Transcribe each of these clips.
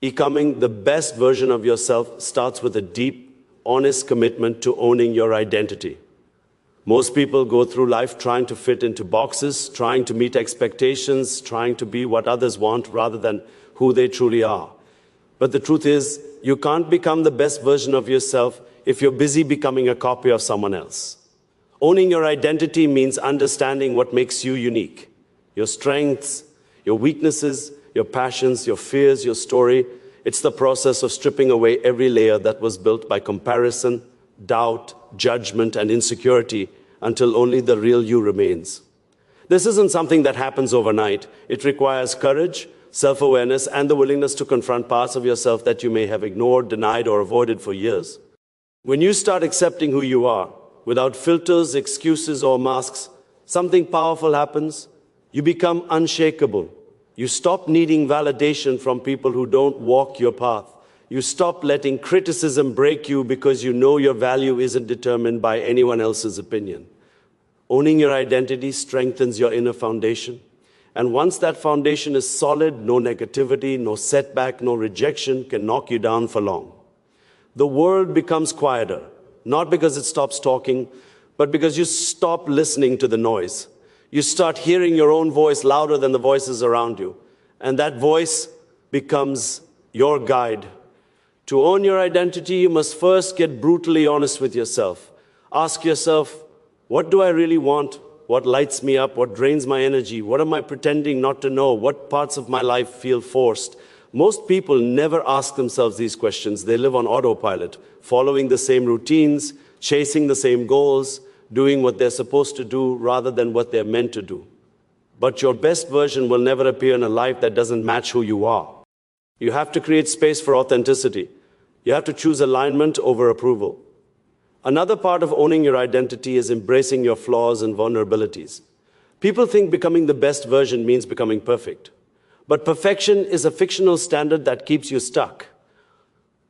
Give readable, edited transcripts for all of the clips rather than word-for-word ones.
Becoming the best version of yourself starts with a deep, honest commitment to owning your identity. Most people go through life trying to fit into boxes, trying to meet expectations, trying to be what others want rather than who they truly are. But the truth is, you can't become the best version of yourself if you're busy becoming a copy of someone else. Owning your identity means understanding what makes you unique. Your strengths, your weaknesses, your passions, your fears, your story. It's the process of stripping away every layer that was built by comparison, doubt, judgment, and insecurity until only the real you remains. This isn't something that happens overnight. It requires courage, self-awareness, and the willingness to confront parts of yourself that you may have ignored, denied, or avoided for years. When you start accepting who you are, without filters, excuses, or masks, something powerful happens. You become unshakable. You stop needing validation from people who don't walk your path. You stop letting criticism break you because you know your value isn't determined by anyone else's opinion. Owning your identity strengthens your inner foundation. And once that foundation is solid, no negativity, no setback, no rejection can knock you down for long. The world becomes quieter, not because it stops talking, but because you stop listening to the noise. You start hearing your own voice louder than the voices around you. And that voice becomes your guide. To own your identity, you must first get brutally honest with yourself. Ask yourself, what do I really want? What lights me up? What drains my energy? What am I pretending not to know? What parts of my life feel forced? Most people never ask themselves these questions. They live on autopilot, following the same routines, chasing the same goals, doing what they're supposed to do rather than what they're meant to do. But your best version will never appear in a life that doesn't match who you are. You have to create space for authenticity. You have to choose alignment over approval. Another part of owning your identity is embracing your flaws and vulnerabilities. People think becoming the best version means becoming perfect. But perfection is a fictional standard that keeps you stuck.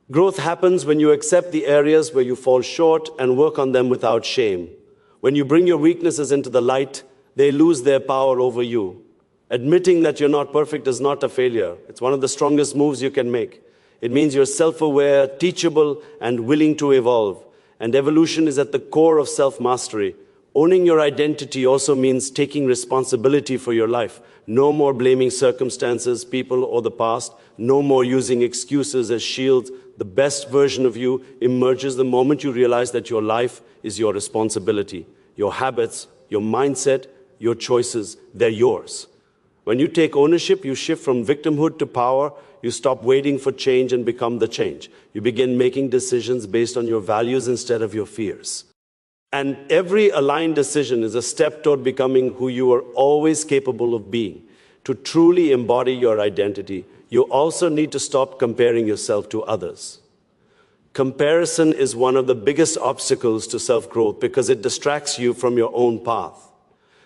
Growth happens when you accept the areas where you fall short and work on them without shame. When you bring your weaknesses into the light, they lose their power over you. Admitting that you're not perfect is not a failure. It's one of the strongest moves you can make. It means you're self-aware, teachable, and willing to evolve. And evolution is at the core of self-mastery. Owning your identity also means taking responsibility for your life. No more blaming circumstances, people, or the past. No more using excuses as shields. The best version of you emerges the moment you realize that your life is your responsibility. Your habits, your mindset, your choices, they're yours. When you take ownership, you shift from victimhood to power. You stop waiting for change and become the change. You begin making decisions based on your values instead of your fears. And every aligned decision is a step toward becoming who you are always capable of being. To truly embody your identity, you also need to stop comparing yourself to others. Comparison is one of the biggest obstacles to self-growth because it distracts you from your own path.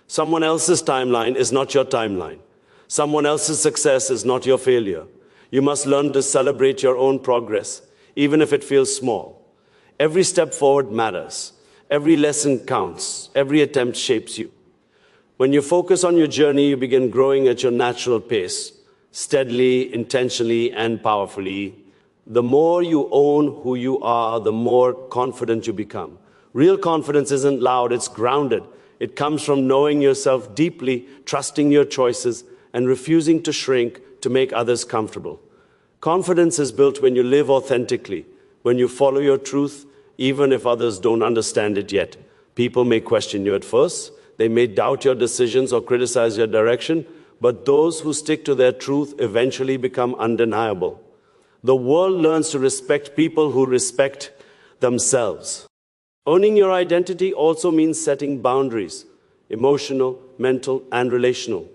Someone else's timeline is not your timeline. Someone else's success is not your failure. You must learn to celebrate your own progress, even if it feels small. Every step forward matters. Every lesson counts. Every attempt shapes you. When you focus on your journey, you begin growing at your natural pace, steadily, intentionally, and powerfully. The more you own who you are, the more confident you become. Real confidence isn't loud, it's grounded. It comes from knowing yourself deeply, trusting your choices, and refusing to shrink to make others comfortable. Confidence is built when you live authentically, when you follow your truth, even if others don't understand it yet. People may question you at first, they may doubt your decisions or criticize your direction, but those who stick to their truth eventually become undeniable. The world learns to respect people who respect themselves. Owning your identity also means setting boundaries, emotional, mental, and relational.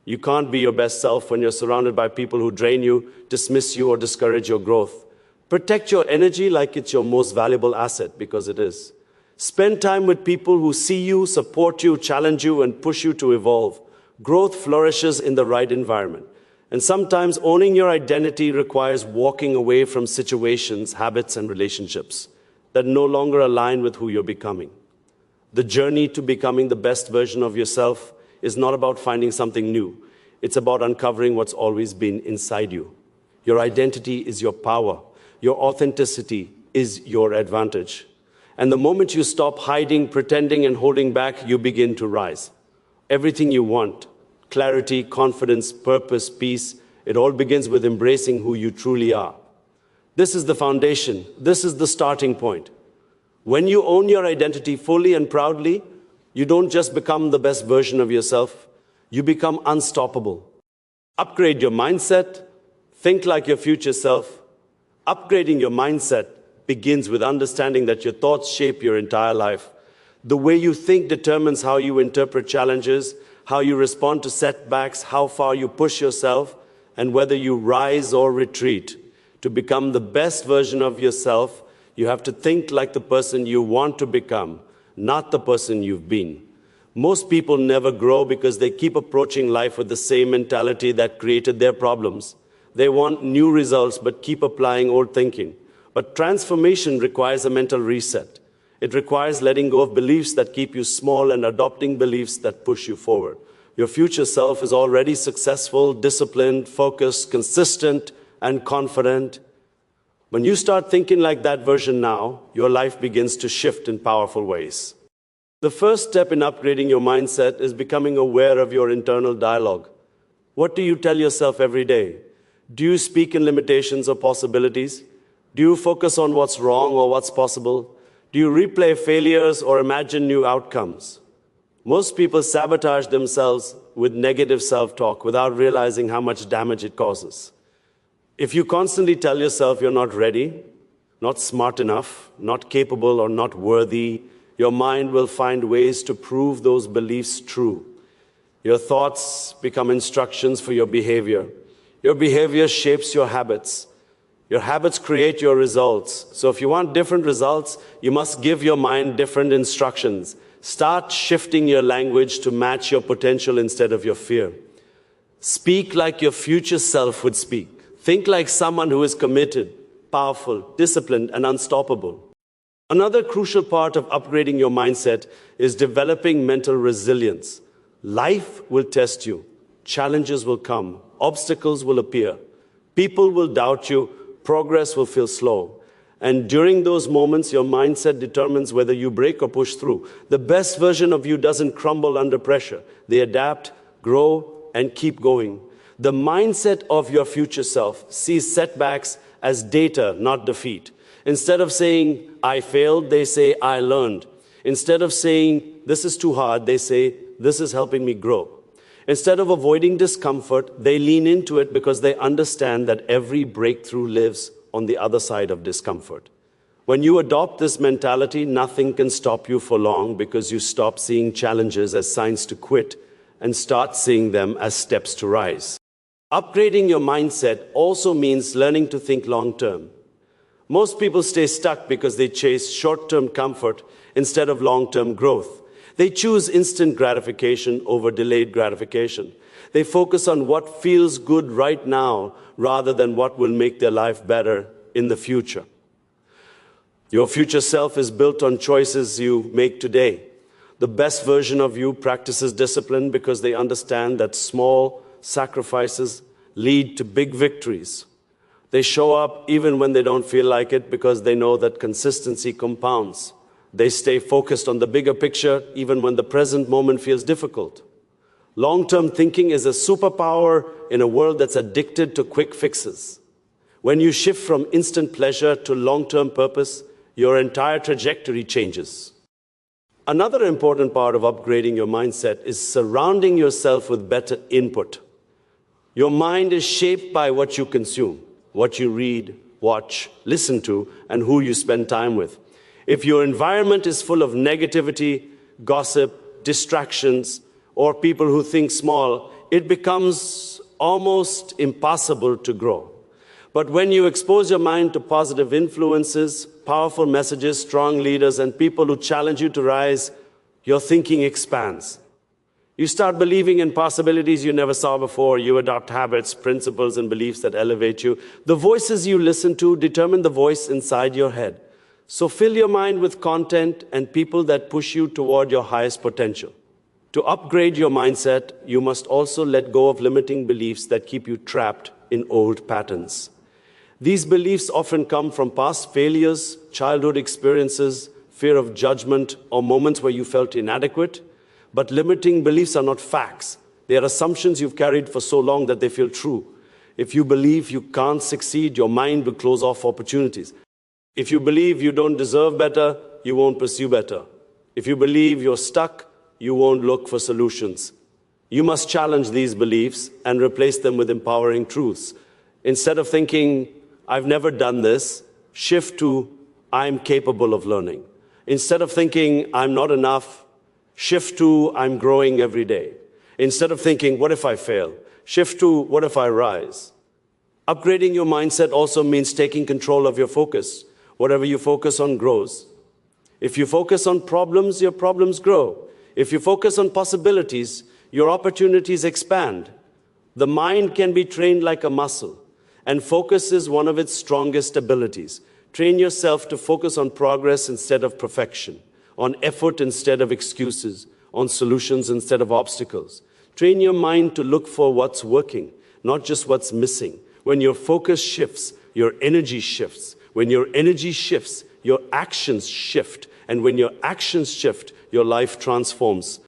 You can't be your best self when you're surrounded by people who drain you, dismiss you, or discourage your growth. Protect your energy like it's your most valuable asset, because it is. Spend time with people who see you, support you, challenge you, and push you to evolve. Growth flourishes in the right environment. And sometimes owning your identity requires walking away from situations, habits, and relationships that no longer align with who you're becoming. The journey to becoming the best version of yourself is not about finding something new. It's about uncovering what's always been inside you. Your identity is your power. Your authenticity is your advantage. And the moment you stop hiding, pretending, and holding back, you begin to rise. Everything you want, clarity, confidence, purpose, peace, it all begins with embracing who you truly are. This is the foundation. This is the starting point. When you own your identity fully and proudly, you don't just become the best version of yourself, you become unstoppable. Upgrade your mindset, think like your future self. Upgrading your mindset begins with understanding that your thoughts shape your entire life. The way you think determines how you interpret challenges, how you respond to setbacks, how far you push yourself, and whether you rise or retreat. To become the best version of yourself, you have to think like the person you want to become, not the person you've been. Most people never grow because they keep approaching life with the same mentality that created their problems. They want new results but keep applying old thinking. But transformation requires a mental reset. It requires letting go of beliefs that keep you small and adopting beliefs that push you forward. Your future self is already successful, disciplined, focused, consistent, and confident. When you start thinking like that version now, your life begins to shift in powerful ways. The first step in upgrading your mindset is becoming aware of your internal dialogue. What do you tell yourself every day? Do you speak in limitations or possibilities? Do you focus on what's wrong or what's possible? Do you replay failures or imagine new outcomes? Most people sabotage themselves with negative self-talk without realizing how much damage it causes. If you constantly tell yourself you're not ready, not smart enough, not capable, or not worthy, your mind will find ways to prove those beliefs true. Your thoughts become instructions for your behavior. Your behavior shapes your habits. Your habits create your results. So if you want different results, you must give your mind different instructions. Start shifting your language to match your potential instead of your fear. Speak like your future self would speak. Think like someone who is committed, powerful, disciplined, and unstoppable. Another crucial part of upgrading your mindset is developing mental resilience. Life will test you. Challenges will come. Obstacles will appear. People will doubt you. Progress will feel slow. And during those moments, your mindset determines whether you break or push through. The best version of you doesn't crumble under pressure. They adapt, grow, and keep going. The mindset of your future self sees setbacks as data, not defeat. Instead of saying, I failed, they say, I learned. Instead of saying, this is too hard, they say, this is helping me grow. Instead of avoiding discomfort, they lean into it because they understand that every breakthrough lives on the other side of discomfort. When you adopt this mentality, nothing can stop you for long because you stop seeing challenges as signs to quit and start seeing them as steps to rise. Upgrading your mindset also means learning to think long-term. Most people stay stuck because they chase short-term comfort instead of long-term growth. They choose instant gratification over delayed gratification. They focus on what feels good right now rather than what will make their life better in the future. Your future self is built on choices you make today. The best version of you practices discipline because they understand that small sacrifices lead to big victories. They show up even when they don't feel like it because they know that consistency compounds. They stay focused on the bigger picture even when the present moment feels difficult. Long-term thinking is a superpower in a world that's addicted to quick fixes. When you shift from instant pleasure to long-term purpose, your entire trajectory changes. Another important part of upgrading your mindset is surrounding yourself with better input. Your mind is shaped by what you consume, what you read, watch, listen to, and who you spend time with. If your environment is full of negativity, gossip, distractions, or people who think small, it becomes almost impossible to grow. But when you expose your mind to positive influences, powerful messages, strong leaders, and people who challenge you to rise, your thinking expands. You start believing in possibilities you never saw before. You adopt habits, principles, and beliefs that elevate you. The voices you listen to determine the voice inside your head. So fill your mind with content and people that push you toward your highest potential. To upgrade your mindset, you must also let go of limiting beliefs that keep you trapped in old patterns. These beliefs often come from past failures, childhood experiences, fear of judgment, or moments where you felt inadequate. But limiting beliefs are not facts. They are assumptions you've carried for so long that they feel true. If you believe you can't succeed, your mind will close off opportunities. If you believe you don't deserve better, you won't pursue better. If you believe you're stuck, you won't look for solutions. You must challenge these beliefs and replace them with empowering truths. Instead of thinking, I've never done this, shift to, I'm capable of learning. Instead of thinking, I'm not enough, shift to, I'm growing every day. Instead of thinking, what if I fail? Shift to, what if I rise? Upgrading your mindset also means taking control of your focus. Whatever you focus on grows. If you focus on problems, your problems grow. If you focus on possibilities, your opportunities expand. The mind can be trained like a muscle, and focus is one of its strongest abilities. Train yourself to focus on progress instead of perfection, on effort instead of excuses, on solutions instead of obstacles. Train your mind to look for what's working, not just what's missing. When your focus shifts, your energy shifts. When your energy shifts, your actions shift. And when your actions shift, your life transforms.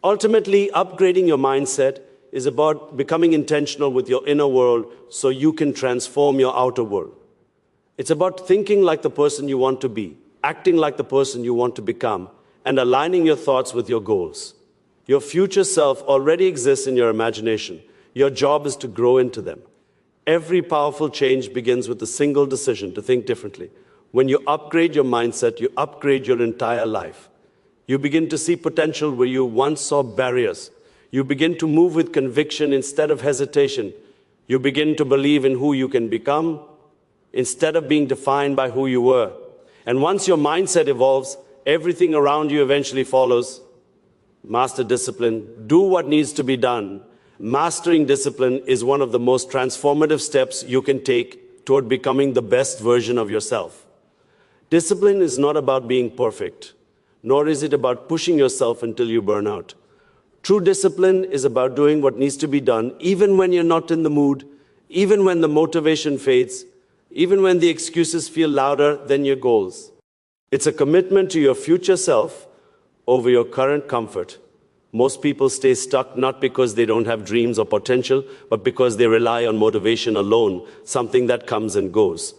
Ultimately, upgrading your mindset is about becoming intentional with your inner world so you can transform your outer world. It's about thinking like the person you want to be, acting like the person you want to become, and aligning your thoughts with your goals. Your future self already exists in your imagination. Your job is to grow into them. Every powerful change begins with a single decision to think differently. When you upgrade your mindset, you upgrade your entire life. You begin to see potential where you once saw barriers. You begin to move with conviction instead of hesitation. You begin to believe in who you can become instead of being defined by who you were. And once your mindset evolves, everything around you eventually follows. Master discipline. Do what needs to be done. Mastering discipline is one of the most transformative steps you can take toward becoming the best version of yourself. Discipline is not about being perfect, nor is it about pushing yourself until you burn out. True discipline is about doing what needs to be done, even when you're not in the mood, even when the motivation fades, even when the excuses feel louder than your goals. It's a commitment to your future self over your current comfort. Most people stay stuck not because they don't have dreams or potential, but because they rely on motivation alone, something that comes and goes.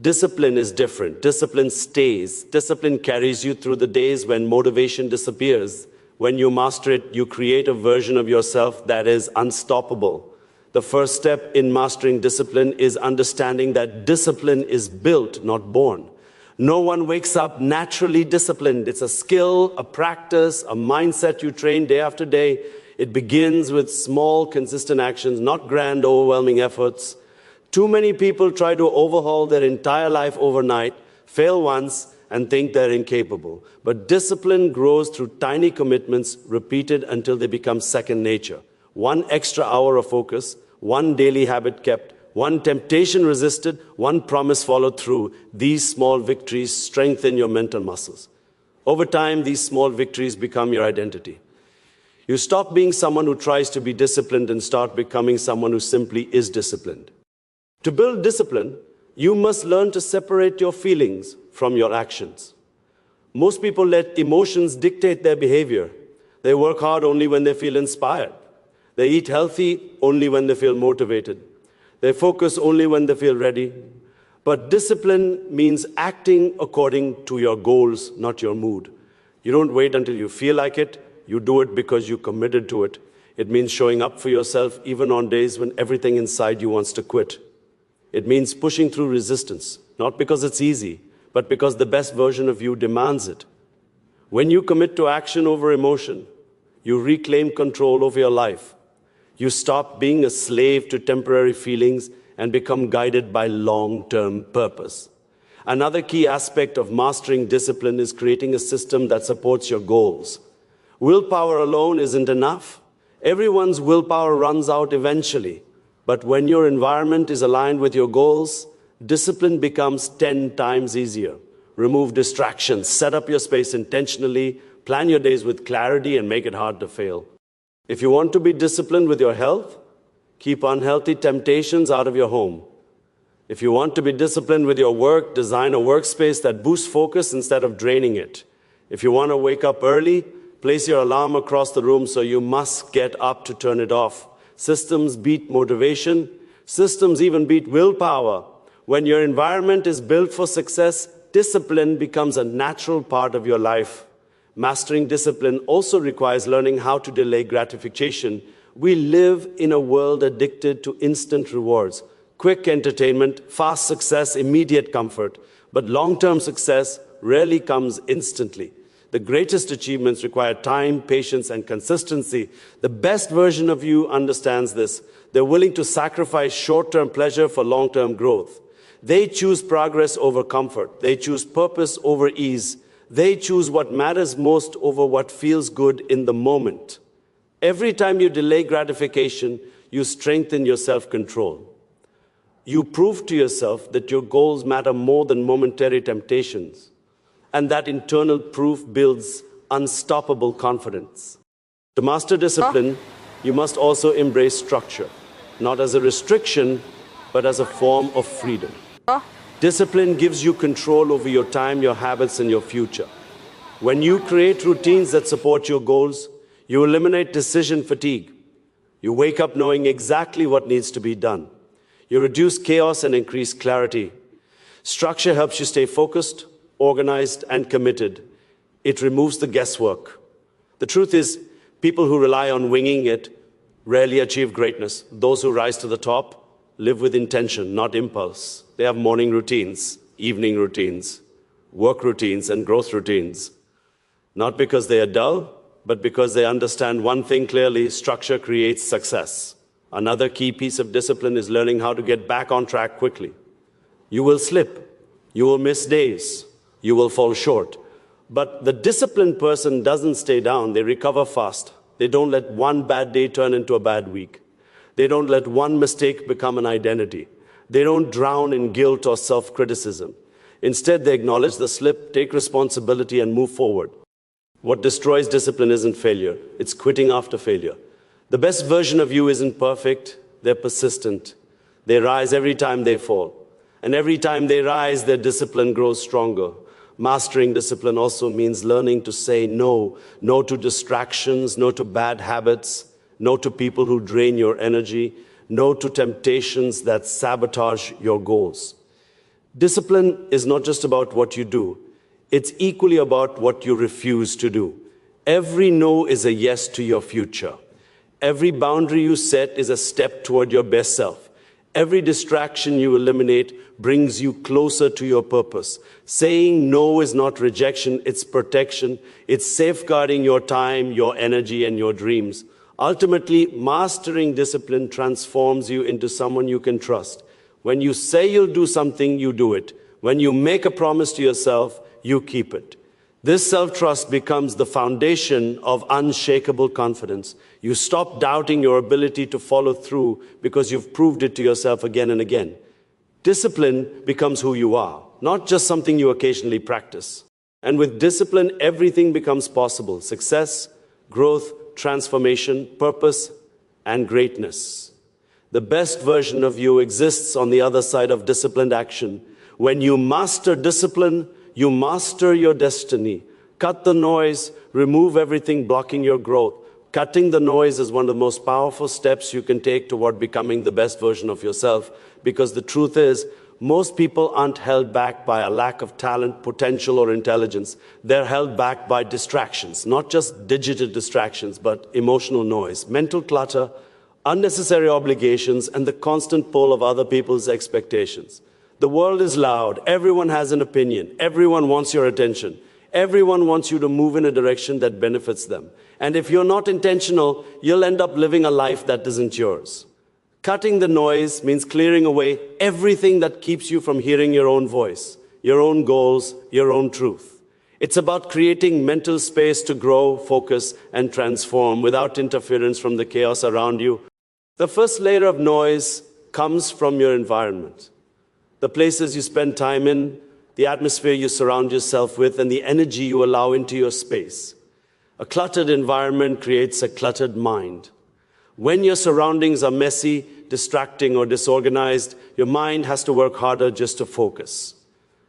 Discipline is different. Discipline stays. Discipline carries you through the days when motivation disappears. When you master it, you create a version of yourself that is unstoppable. The first step in mastering discipline is understanding that discipline is built, not born. No one wakes up naturally disciplined. It's a skill, a practice, a mindset you train day after day. It begins with small, consistent actions, not grand, overwhelming efforts. Too many people try to overhaul their entire life overnight, fail once, and think they're incapable. But discipline grows through tiny commitments repeated until they become second nature. One extra hour of focus, one daily habit kept, one temptation resisted, one promise followed through. These small victories strengthen your mental muscles. Over time, these small victories become your identity. You stop being someone who tries to be disciplined and start becoming someone who simply is disciplined. To build discipline, you must learn to separate your feelings from your actions. Most people let emotions dictate their behavior. They work hard only when they feel inspired. They eat healthy only when they feel motivated. They focus only when they feel ready. But discipline means acting according to your goals, not your mood. You don't wait until you feel like it. You do it because you committed to it. It means showing up for yourself even on days when everything inside you wants to quit. It means pushing through resistance, not because it's easy, but because the best version of you demands it. When you commit to action over emotion, you reclaim control over your life. You stop being a slave to temporary feelings and become guided by long-term purpose. Another key aspect of mastering discipline is creating a system that supports your goals. Willpower alone isn't enough. Everyone's willpower runs out eventually. But when your environment is aligned with your goals, discipline becomes 10 times easier. Remove distractions, set up your space intentionally, plan your days with clarity, and make it hard to fail. If you want to be disciplined with your health, keep unhealthy temptations out of your home. If you want to be disciplined with your work, design a workspace that boosts focus instead of draining it. If you want to wake up early, place your alarm across the room so you must get up to turn it off. Systems beat motivation. Systems even beat willpower. When your environment is built for success, discipline becomes a natural part of your life. Mastering discipline also requires learning how to delay gratification. We live in a world addicted to instant rewards. Quick entertainment, fast success, immediate comfort. But long-term success rarely comes instantly. The greatest achievements require time, patience, and consistency. The best version of you understands this. They're willing to sacrifice short-term pleasure for long-term growth. They choose progress over comfort. They choose purpose over ease. They choose what matters most over what feels good in the moment. Every time you delay gratification, you strengthen your self-control. You prove to yourself that your goals matter more than momentary temptations, and that internal proof builds unstoppable confidence. To master discipline, you must also embrace structure, not as a restriction, but as a form of freedom. Discipline gives you control over your time, your habits, and your future. When you create routines that support your goals, you eliminate decision fatigue. You wake up knowing exactly what needs to be done. You reduce chaos and increase clarity. Structure helps you stay focused, organized, and committed. It removes the guesswork. The truth is, people who rely on winging it rarely achieve greatness. Those who rise to the top live with intention, not impulse. They have morning routines, evening routines, work routines, and growth routines. Not because they are dull, but because they understand one thing clearly: structure creates success. Another key piece of discipline is learning how to get back on track quickly. You will slip. You will miss days. You will fall short. But the disciplined person doesn't stay down. They recover fast. They don't let one bad day turn into a bad week. They don't let one mistake become an identity. They don't drown in guilt or self-criticism. Instead, they acknowledge the slip, take responsibility, and move forward. What destroys discipline isn't failure. It's quitting after failure. The best version of you isn't perfect. They're persistent. They rise every time they fall. And every time they rise, their discipline grows stronger. Mastering discipline also means learning to say no. No to distractions, no to bad habits, no to people who drain your energy, no to temptations that sabotage your goals. Discipline is not just about what you do. It's equally about what you refuse to do. Every no is a yes to your future. Every boundary you set is a step toward your best self. Every distraction you eliminate brings you closer to your purpose. Saying no is not rejection, it's protection. It's safeguarding your time, your energy, and your dreams. Ultimately, mastering discipline transforms you into someone you can trust. When you say you'll do something, you do it. When you make a promise to yourself, you keep it. This self-trust becomes the foundation of unshakable confidence. You stop doubting your ability to follow through because you've proved it to yourself again and again. Discipline becomes who you are, not just something you occasionally practice. And with discipline, everything becomes possible: success, growth, transformation, purpose, and greatness. The best version of you exists on the other side of disciplined action. When you master discipline, you master your destiny. Cut the noise, remove everything blocking your growth. Cutting the noise is one of the most powerful steps you can take toward becoming the best version of yourself, because the truth is, most people aren't held back by a lack of talent, potential, or intelligence. They're held back by distractions, not just digital distractions, but emotional noise, mental clutter, unnecessary obligations, and the constant pull of other people's expectations. The world is loud. Everyone has an opinion. Everyone wants your attention. Everyone wants you to move in a direction that benefits them. And if you're not intentional, you'll end up living a life that isn't yours. Cutting the noise means clearing away everything that keeps you from hearing your own voice, your own goals, your own truth. It's about creating mental space to grow, focus, and transform without interference from the chaos around you. The first layer of noise comes from your environment. The places you spend time in, the atmosphere you surround yourself with, and the energy you allow into your space. A cluttered environment creates a cluttered mind. When your surroundings are messy, distracting, or disorganized, your mind has to work harder just to focus.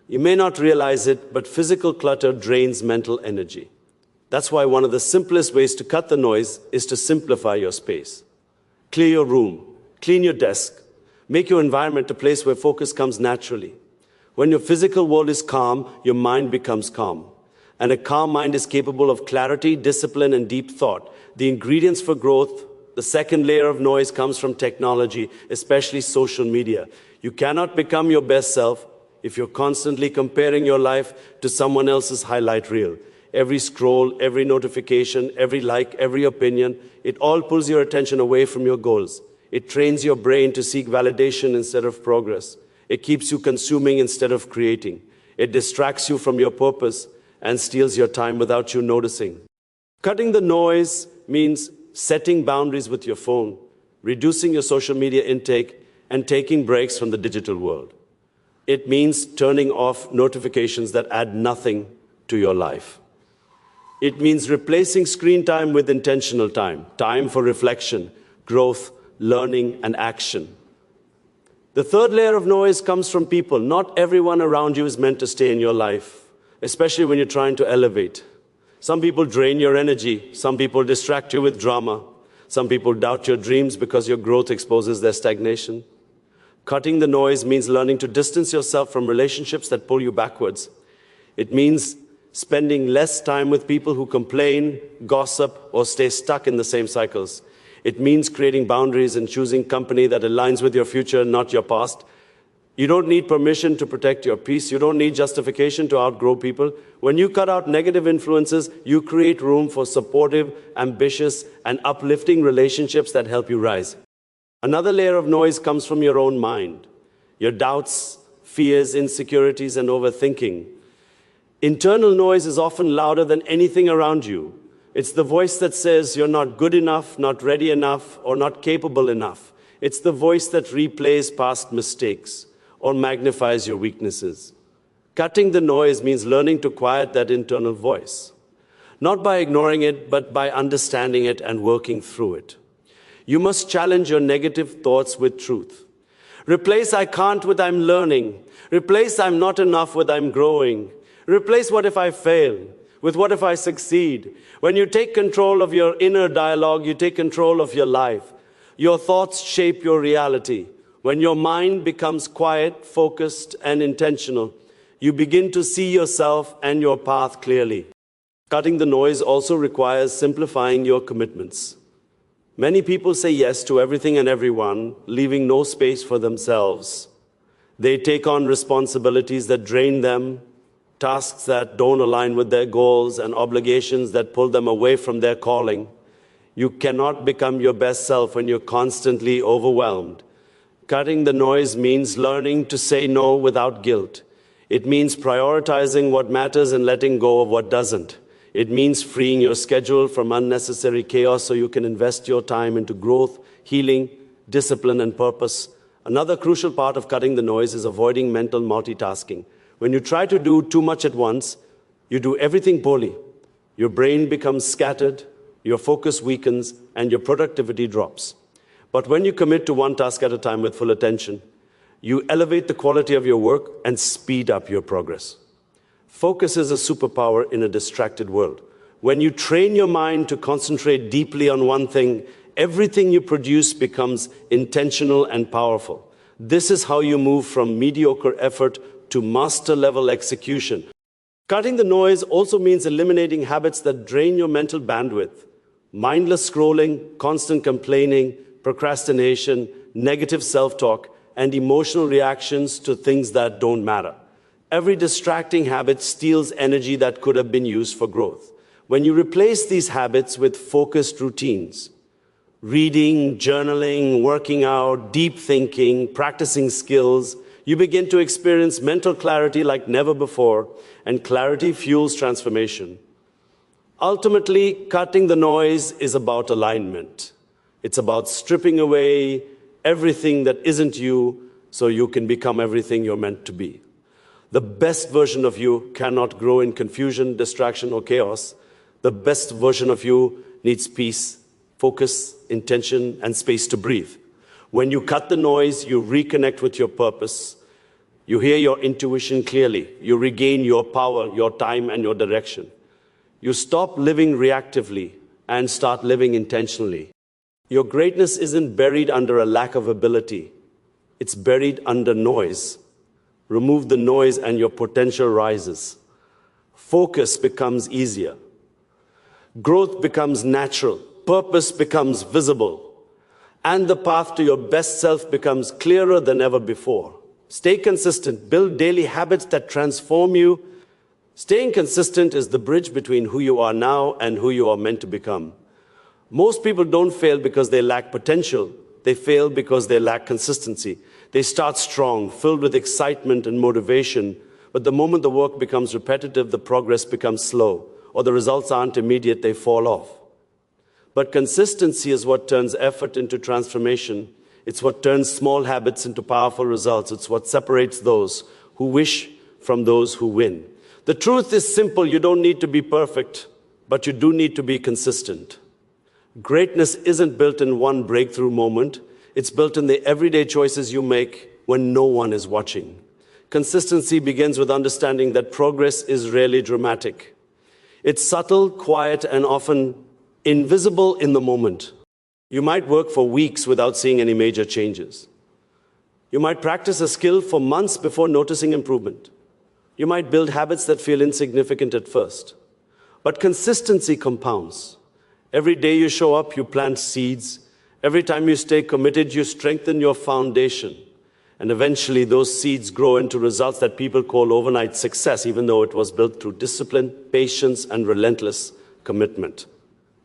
You may not realize it, but physical clutter drains mental energy. That's why one of the simplest ways to cut the noise is to simplify your space. Clear your room, clean your desk, make your environment a place where focus comes naturally. When your physical world is calm, your mind becomes calm. And a calm mind is capable of clarity, discipline, and deep thought. The ingredients for growth, the second layer of noise comes from technology, especially social media. You cannot become your best self if you're constantly comparing your life to someone else's highlight reel. Every scroll, every notification, every like, every opinion, it all pulls your attention away from your goals. It trains your brain to seek validation instead of progress. It keeps you consuming instead of creating. It distracts you from your purpose and steals your time without you noticing. Cutting the noise means setting boundaries with your phone, reducing your social media intake, and taking breaks from the digital world. It means turning off notifications that add nothing to your life. It means replacing screen time with intentional time, time for reflection, growth, learning, and action. The third layer of noise comes from people. Not everyone around you is meant to stay in your life, especially when you're trying to elevate. Some people drain your energy. Some people distract you with drama. Some people doubt your dreams because your growth exposes their stagnation. Cutting the noise means learning to distance yourself from relationships that pull you backwards. It means spending less time with people who complain, gossip, or stay stuck in the same cycles. It means creating boundaries and choosing company that aligns with your future, not your past. You don't need permission to protect your peace. You don't need justification to outgrow people. When you cut out negative influences, you create room for supportive, ambitious, and uplifting relationships that help you rise. Another layer of noise comes from your own mind. Your doubts, fears, insecurities, and overthinking. Internal noise is often louder than anything around you. It's the voice that says you're not good enough, not ready enough, or not capable enough. It's the voice that replays past mistakes or magnifies your weaknesses. Cutting the noise means learning to quiet that internal voice, not by ignoring it, but by understanding it and working through it. You must challenge your negative thoughts with truth. Replace "I can't" with "I'm learning." Replace "I'm not enough" with "I'm growing." Replace "what if I fail" with "what if I succeed." When you take control of your inner dialogue, you take control of your life. Your thoughts shape your reality. When your mind becomes quiet, focused, and intentional, you begin to see yourself and your path clearly. Cutting the noise also requires simplifying your commitments. Many people say yes to everything and everyone, leaving no space for themselves. They take on responsibilities that drain them, tasks that don't align with their goals, and obligations that pull them away from their calling. You cannot become your best self when you're constantly overwhelmed. Cutting the noise means learning to say no without guilt. It means prioritizing what matters and letting go of what doesn't. It means freeing your schedule from unnecessary chaos so you can invest your time into growth, healing, discipline, and purpose. Another crucial part of cutting the noise is avoiding mental multitasking. When you try to do too much at once, you do everything poorly. Your brain becomes scattered, your focus weakens, and your productivity drops. But when you commit to one task at a time with full attention, you elevate the quality of your work and speed up your progress. Focus is a superpower in a distracted world. When you train your mind to concentrate deeply on one thing, everything you produce becomes intentional and powerful. This is how you move from mediocre effort to master-level execution. Cutting the noise also means eliminating habits that drain your mental bandwidth. Mindless scrolling, constant complaining, procrastination, negative self-talk, and emotional reactions to things that don't matter. Every distracting habit steals energy that could have been used for growth. When you replace these habits with focused routines, reading, journaling, working out, deep thinking, practicing skills, you begin to experience mental clarity like never before, and clarity fuels transformation. Ultimately, cutting the noise is about alignment. It's about stripping away everything that isn't you so you can become everything you're meant to be. The best version of you cannot grow in confusion, distraction, or chaos. The best version of you needs peace, focus, intention, and space to breathe. When you cut the noise, you reconnect with your purpose. You hear your intuition clearly. You regain your power, your time, and your direction. You stop living reactively and start living intentionally. Your greatness isn't buried under a lack of ability. It's buried under noise. Remove the noise and your potential rises. Focus becomes easier. Growth becomes natural. Purpose becomes visible. And the path to your best self becomes clearer than ever before. Stay consistent. Build daily habits that transform you. Staying consistent is the bridge between who you are now and who you are meant to become. Most people don't fail because they lack potential. They fail because they lack consistency. They start strong, filled with excitement and motivation, but the moment the work becomes repetitive, the progress becomes slow, or the results aren't immediate, they fall off. But consistency is what turns effort into transformation. It's what turns small habits into powerful results. It's what separates those who wish from those who win. The truth is simple. You don't need to be perfect, but you do need to be consistent. Greatness isn't built in one breakthrough moment. It's built in the everyday choices you make when no one is watching. Consistency begins with understanding that progress is rarely dramatic. It's subtle, quiet, and often invisible in the moment. You might work for weeks without seeing any major changes. You might practice a skill for months before noticing improvement. You might build habits that feel insignificant at first. But consistency compounds. Every day you show up, you plant seeds. Every time you stay committed, you strengthen your foundation. And eventually those seeds grow into results that people call overnight success, even though it was built through discipline, patience, and relentless commitment.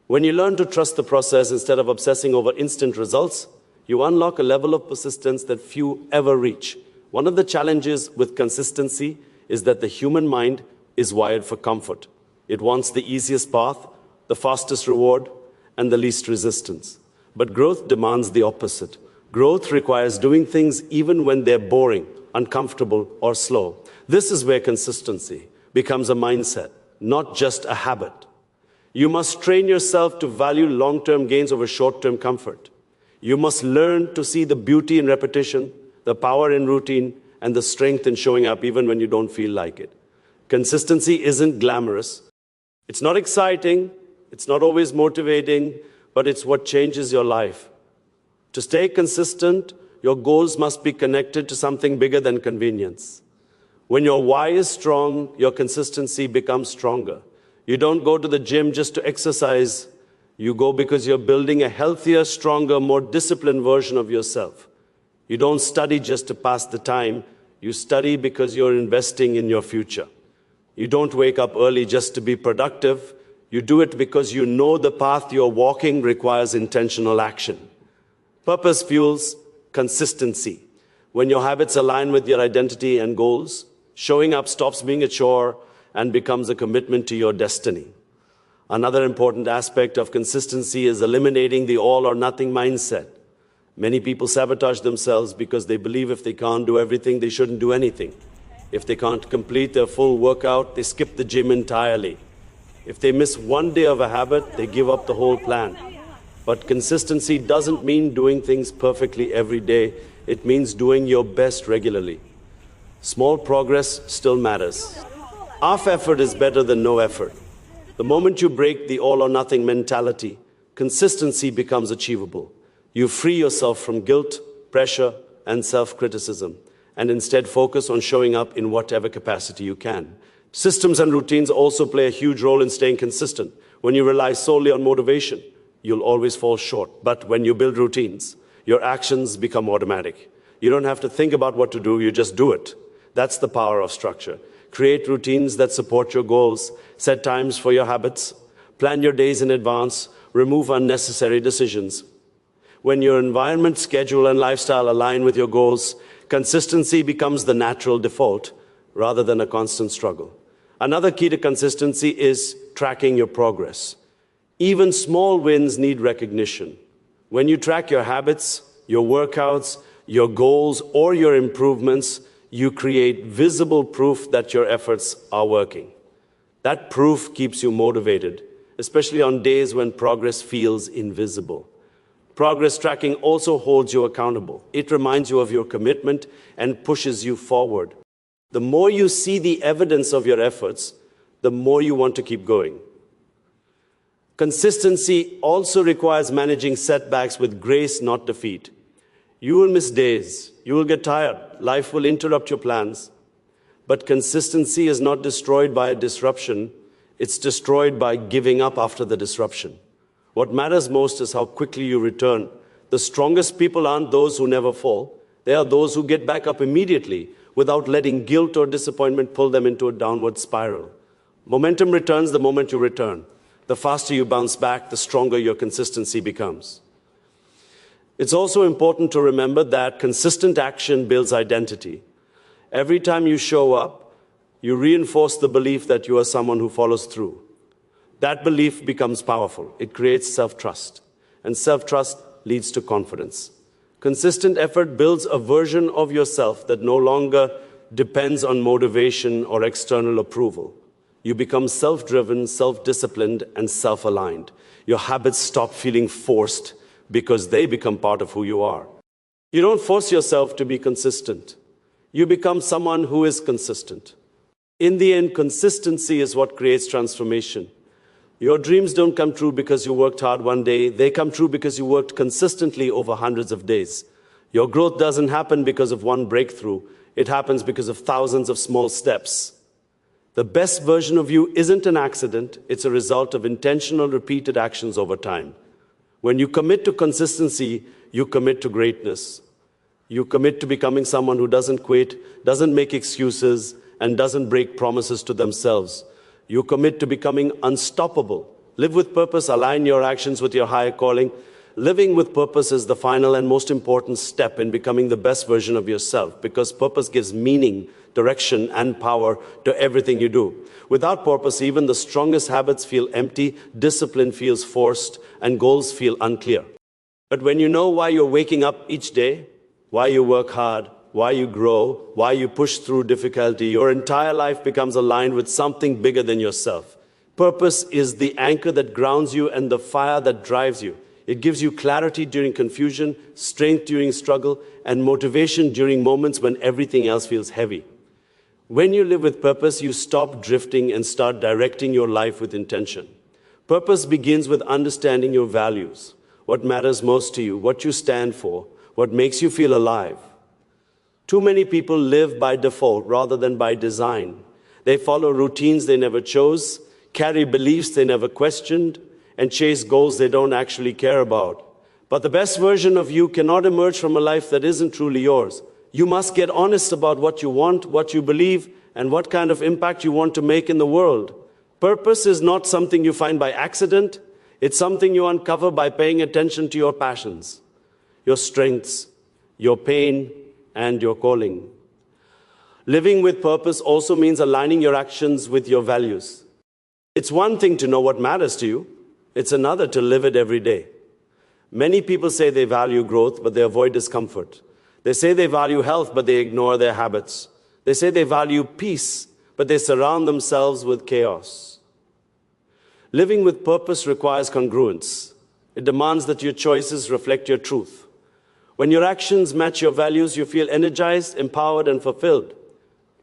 When you learn to trust the process instead of obsessing over instant results, you unlock a level of persistence that few ever reach. One of the challenges with consistency is that the human mind is wired for comfort. It wants the easiest path, the fastest reward, and the least resistance. But growth demands the opposite. Growth requires doing things even when they're boring, uncomfortable, or slow. This is where consistency becomes a mindset, not just a habit. You must train yourself to value long-term gains over short-term comfort. You must learn to see the beauty in repetition, the power in routine, and the strength in showing up even when you don't feel like it. Consistency isn't glamorous. It's not exciting. It's not always motivating, but it's what changes your life. To stay consistent, your goals must be connected to something bigger than convenience. When your why is strong, your consistency becomes stronger. You don't go to the gym just to exercise. You go because you're building a healthier, stronger, more disciplined version of yourself. You don't study just to pass the time. You study because you're investing in your future. You don't wake up early just to be productive. You do it because you know the path you're walking requires intentional action. Purpose fuels consistency. When your habits align with your identity and goals, showing up stops being a chore and becomes a commitment to your destiny. Another important aspect of consistency is eliminating the all or nothing mindset. Many people sabotage themselves because they believe if they can't do everything, they shouldn't do anything. If they can't complete their full workout, they skip the gym entirely. If they miss one day of a habit, they give up the whole plan. But consistency doesn't mean doing things perfectly every day. It means doing your best regularly. Small progress still matters. Half effort is better than no effort. The moment you break the all or nothing mentality, consistency becomes achievable. You free yourself from guilt, pressure, and self-criticism, and instead focus on showing up in whatever capacity you can. Systems and routines also play a huge role in staying consistent. When you rely solely on motivation, you'll always fall short. But when you build routines, your actions become automatic. You don't have to think about what to do, you just do it. That's the power of structure. Create routines that support your goals, set times for your habits, plan your days in advance, remove unnecessary decisions. When your environment, schedule, and lifestyle align with your goals, consistency becomes the natural default rather than a constant struggle. Another key to consistency is tracking your progress. Even small wins need recognition. When you track your habits, your workouts, your goals, or your improvements, you create visible proof that your efforts are working. That proof keeps you motivated, especially on days when progress feels invisible. Progress tracking also holds you accountable. It reminds you of your commitment and pushes you forward. The more you see the evidence of your efforts, the more you want to keep going. Consistency also requires managing setbacks with grace, not defeat. You will miss days. You will get tired. Life will interrupt your plans. But consistency is not destroyed by a disruption. It's destroyed by giving up after the disruption. What matters most is how quickly you return. The strongest people aren't those who never fall. They are those who get back up immediately without letting guilt or disappointment pull them into a downward spiral. Momentum returns the moment you return. The faster you bounce back, the stronger your consistency becomes. It's also important to remember that consistent action builds identity. Every time you show up, you reinforce the belief that you are someone who follows through. That belief becomes powerful. It creates self-trust, and self-trust leads to confidence. Consistent effort builds a version of yourself that no longer depends on motivation or external approval. You become self-driven, self-disciplined, and self-aligned. Your habits stop feeling forced because they become part of who you are. You don't force yourself to be consistent. You become someone who is consistent. In the end, consistency is what creates transformation. Your dreams don't come true because you worked hard one day. They come true because you worked consistently over hundreds of days. Your growth doesn't happen because of one breakthrough. It happens because of thousands of small steps. The best version of you isn't an accident. It's a result of intentional, repeated actions over time. When you commit to consistency, you commit to greatness. You commit to becoming someone who doesn't quit, doesn't make excuses, and doesn't break promises to themselves. You commit to becoming unstoppable. Live with purpose, align your actions with your higher calling. Living with purpose is the final and most important step in becoming the best version of yourself, because purpose gives meaning, direction, and power to everything you do. Without purpose, even the strongest habits feel empty, discipline feels forced, and goals feel unclear. But when you know why you're waking up each day, why you work hard, why you grow, why you push through difficulty, your entire life becomes aligned with something bigger than yourself. Purpose is the anchor that grounds you and the fire that drives you. It gives you clarity during confusion, strength during struggle, and motivation during moments when everything else feels heavy. When you live with purpose, you stop drifting and start directing your life with intention. Purpose begins with understanding your values, what matters most to you, what you stand for, what makes you feel alive. Too many people live by default rather than by design. They follow routines they never chose, carry beliefs they never questioned, and chase goals they don't actually care about. But the best version of you cannot emerge from a life that isn't truly yours. You must get honest about what you want, what you believe, and what kind of impact you want to make in the world. Purpose is not something you find by accident. It's something you uncover by paying attention to your passions, your strengths, your pain, and your calling. Living with purpose also means aligning your actions with your values. It's one thing to know what matters to you. It's another to live it every day. Many people say they value growth, but they avoid discomfort. They say they value health, but they ignore their habits. They say they value peace, but they surround themselves with chaos. Living with purpose requires congruence. It demands that your choices reflect your truth. When your actions match your values, you feel energized, empowered, and fulfilled.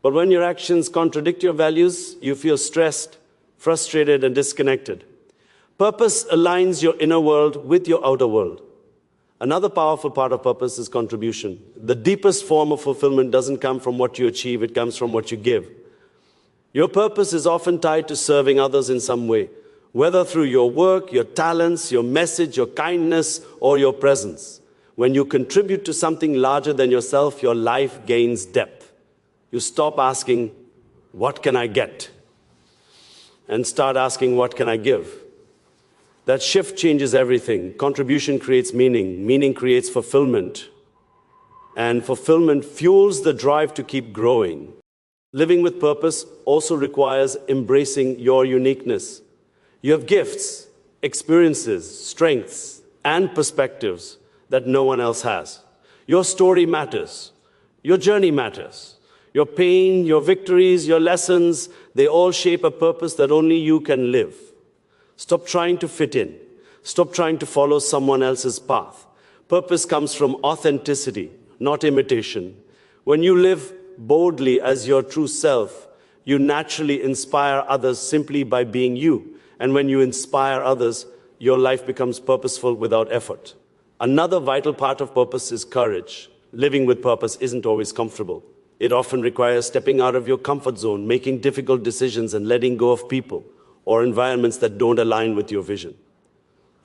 But when your actions contradict your values, you feel stressed, frustrated, and disconnected. Purpose aligns your inner world with your outer world. Another powerful part of purpose is contribution. The deepest form of fulfillment doesn't come from what you achieve, it comes from what you give. Your purpose is often tied to serving others in some way, whether through your work, your talents, your message, your kindness, or your presence. When you contribute to something larger than yourself, your life gains depth. You stop asking, "What can I get?" and start asking, "What can I give?" That shift changes everything. Contribution creates meaning. Meaning creates fulfillment. And fulfillment fuels the drive to keep growing. Living with purpose also requires embracing your uniqueness. You have gifts, experiences, strengths, and perspectives that no one else has. Your story matters. Your journey matters. Your pain, your victories, your lessons, they all shape a purpose that only you can live. Stop trying to fit in. Stop trying to follow someone else's path. Purpose comes from authenticity, not imitation. When you live boldly as your true self, you naturally inspire others simply by being you. And when you inspire others, your life becomes purposeful without effort. Another vital part of purpose is courage. Living with purpose isn't always comfortable. It often requires stepping out of your comfort zone, making difficult decisions, and letting go of people or environments that don't align with your vision.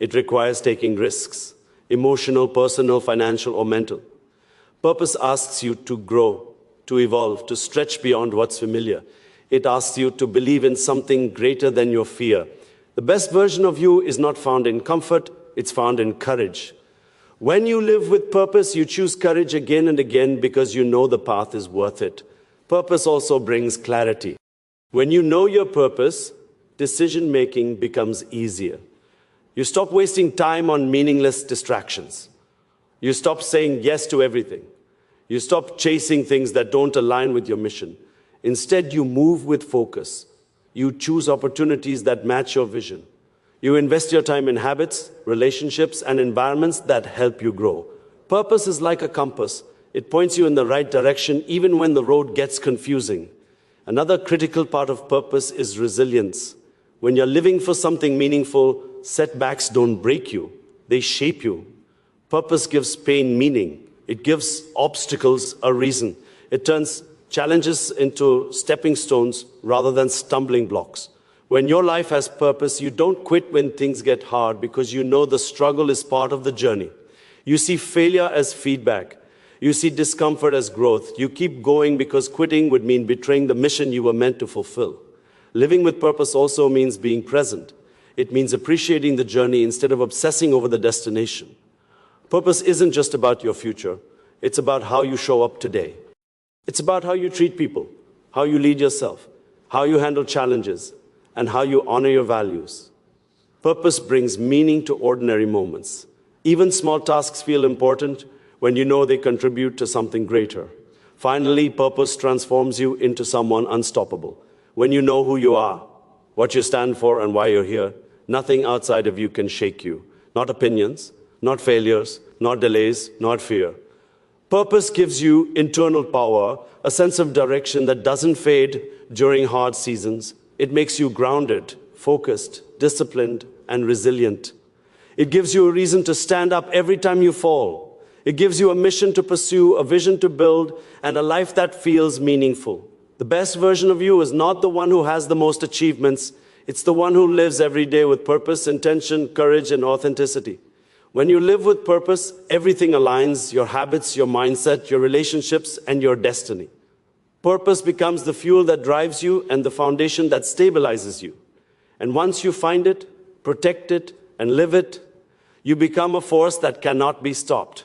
It requires taking risks, emotional, personal, financial, or mental. Purpose asks you to grow, to evolve, to stretch beyond what's familiar. It asks you to believe in something greater than your fear. The best version of you is not found in comfort, it's found in courage. When you live with purpose, you choose courage again and again because you know the path is worth it. Purpose also brings clarity. When you know your purpose, decision-making becomes easier. You stop wasting time on meaningless distractions. You stop saying yes to everything. You stop chasing things that don't align with your mission. Instead, you move with focus. You choose opportunities that match your vision. You invest your time in habits, relationships, and environments that help you grow. Purpose is like a compass. It points you in the right direction even when the road gets confusing. Another critical part of purpose is resilience. When you're living for something meaningful, setbacks don't break you, they shape you. Purpose gives pain meaning. It gives obstacles a reason. It turns challenges into stepping stones rather than stumbling blocks. When your life has purpose, you don't quit when things get hard because you know the struggle is part of the journey. You see failure as feedback. You see discomfort as growth. You keep going because quitting would mean betraying the mission you were meant to fulfill. Living with purpose also means being present. It means appreciating the journey instead of obsessing over the destination. Purpose isn't just about your future. It's about how you show up today. It's about how you treat people, how you lead yourself, how you handle challenges, and how you honor your values. Purpose brings meaning to ordinary moments. Even small tasks feel important when you know they contribute to something greater. Finally, purpose transforms you into someone unstoppable. When you know who you are, what you stand for, and why you're here, nothing outside of you can shake you. Not opinions, not failures, not delays, not fear. Purpose gives you internal power, a sense of direction that doesn't fade during hard seasons. It makes you grounded, focused, disciplined, and resilient. It gives you a reason to stand up every time you fall. It gives you a mission to pursue, a vision to build, and a life that feels meaningful. The best version of you is not the one who has the most achievements. It's the one who lives every day with purpose, intention, courage, and authenticity. When you live with purpose, everything aligns: your habits, your mindset, your relationships, and your destiny. Purpose becomes the fuel that drives you and the foundation that stabilizes you. And once you find it, protect it, and live it, you become a force that cannot be stopped.